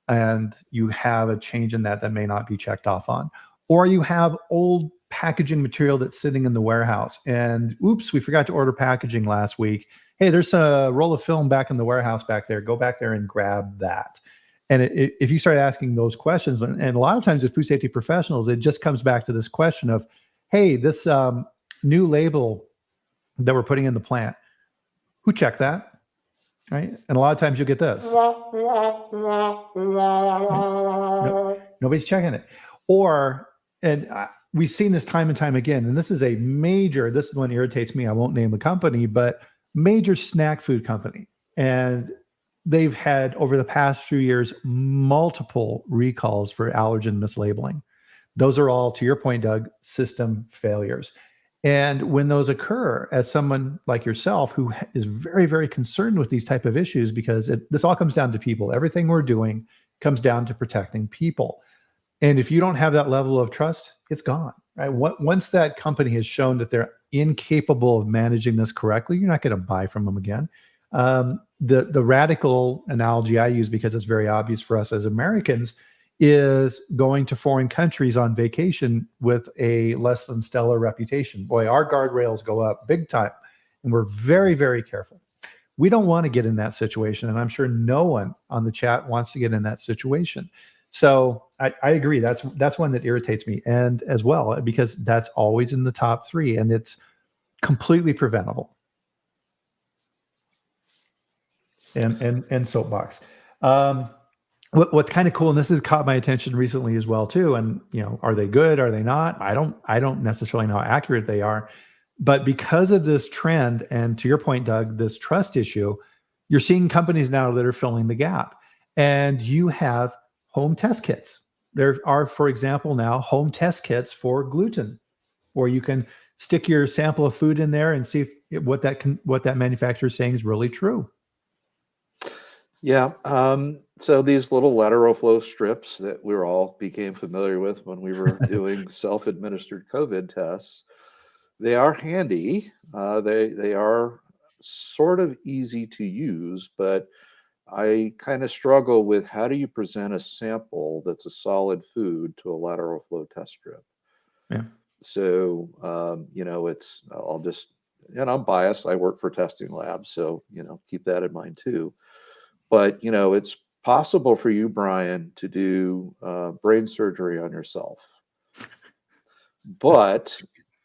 A: And you have a change in that may not be checked off on. Or you have old packaging material that's sitting in the warehouse, and oops, we forgot to order packaging last week. Hey, there's a roll of film back in the warehouse back there. Go back there and grab that. And if you start asking those questions, and a lot of times with food safety professionals, it just comes back to this question of, hey, this new label that we're putting in the plant, who checked that? Right? And a lot of times you'll get this. Nope, nobody's checking it. Or, and we've seen this time and time again, and this is this one irritates me. I won't name the company, but major snack food company. And they've had, over the past few years, multiple recalls for allergen mislabeling. Those are all, to your point, Doug, system failures. And when those occur, as someone like yourself who is very, very concerned with these type of issues, because this all comes down to people, everything we're doing comes down to protecting people. And if you don't have that level of trust, it's gone, right? Once that company has shown that they're incapable of managing this correctly, you're not going to buy from them again. The radical analogy I use, because it's very obvious for us as Americans, is going to foreign countries on vacation with a less than stellar reputation. Boy, our guardrails go up big time, and we're very, very careful. We don't want to get in that situation, and I'm sure no one on the chat wants to get in that situation. So I agree. That's one that irritates me, and as well, because that's always in the top three, and it's completely preventable. And soapbox. What's kind of cool, and this has caught my attention recently as well too. And are they good? Are they not? I don't necessarily know how accurate they are, but because of this trend, and to your point, Doug, this trust issue, you're seeing companies now that are filling the gap, and you have home test kits. There are, for example, now home test kits for gluten, where you can stick your sample of food in there and see if what that manufacturer is saying is really true.
B: Yeah. So these little lateral flow strips that we all became familiar with when we were doing self-administered COVID tests, they are handy. They are sort of easy to use, but I kind of struggle with, how do you present a sample that's a solid food to a lateral flow test strip?
A: Yeah.
B: So, and I'm biased. I work for testing labs, so, keep that in mind too. But, it's possible for you, Bryan, to do brain surgery on yourself. But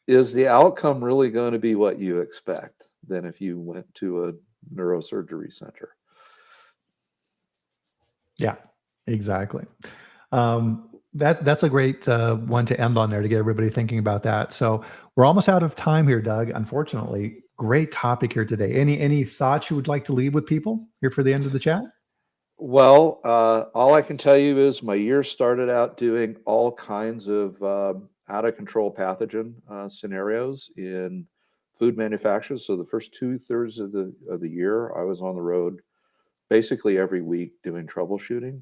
B: is the outcome really going to be what you expect than if you went to a neurosurgery center?
A: Yeah, exactly. That's a great one to end on there, to get everybody thinking about that. So we're almost out of time here, Doug. Unfortunately, great topic here today. Any thoughts you would like to leave with people here for the end of the chat?
B: Well, all I can tell you is my year started out doing all kinds of out of control pathogen scenarios in food manufacturers. So the first 2/3 of the year, I was on the road basically every week doing troubleshooting.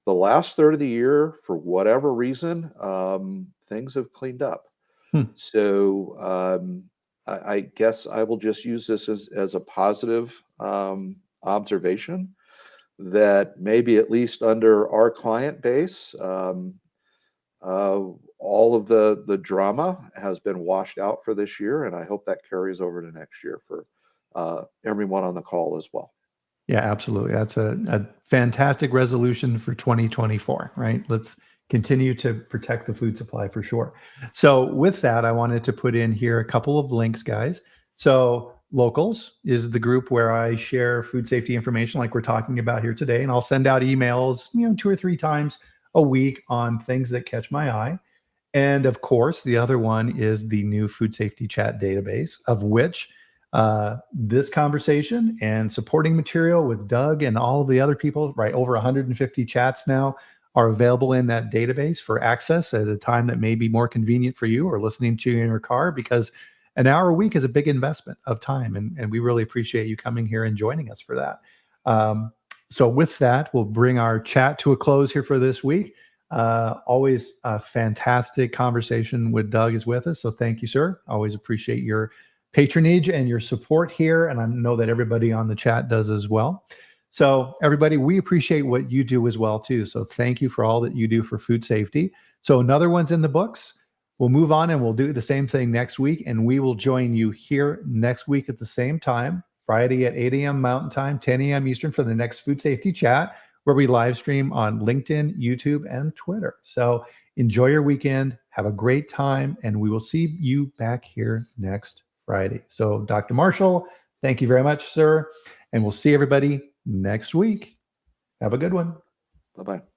B: The last third of the year, for whatever reason, things have cleaned up. So I guess I will just use this as a positive observation, that maybe at least under our client base, All of the drama has been washed out for this year, and I hope that carries over to next year for everyone on the call as well.
A: Yeah, absolutely. That's a fantastic resolution for 2024, right? Let's continue to protect the food supply for sure. So with that, I wanted to put in here a couple of links, guys. So Locals is the group where I share food safety information like we're talking about here today. And I'll send out emails, 2 or 3 times a week on things that catch my eye. And of course, the other one is the new food safety chat database, of which this conversation and supporting material with Doug and all of the other people, right? Over 150 chats now are available in that database for access at a time that may be more convenient for you or listening to you in your car, because an hour a week is a big investment of time. And we really appreciate you coming here and joining us for that. So with that, we'll bring our chat to a close here for this week. Always a fantastic conversation with Doug is with us. So thank you, sir. Always appreciate your patronage and your support here. And I know that everybody on the chat does as well. So everybody, we appreciate what you do as well too. So thank you for all that you do for food safety. So another one's in the books. We'll move on and we'll do the same thing next week. And we will join you here next week at the same time, Friday at 8 a.m. Mountain Time, 10 a.m. Eastern, for the next food safety chat, where we live stream on LinkedIn, YouTube, and Twitter. So enjoy your weekend. Have a great time. And we will see you back here next Friday. So Dr. Marshall, thank you very much, sir. And we'll see everybody next week. Have a good one.
B: Bye-bye.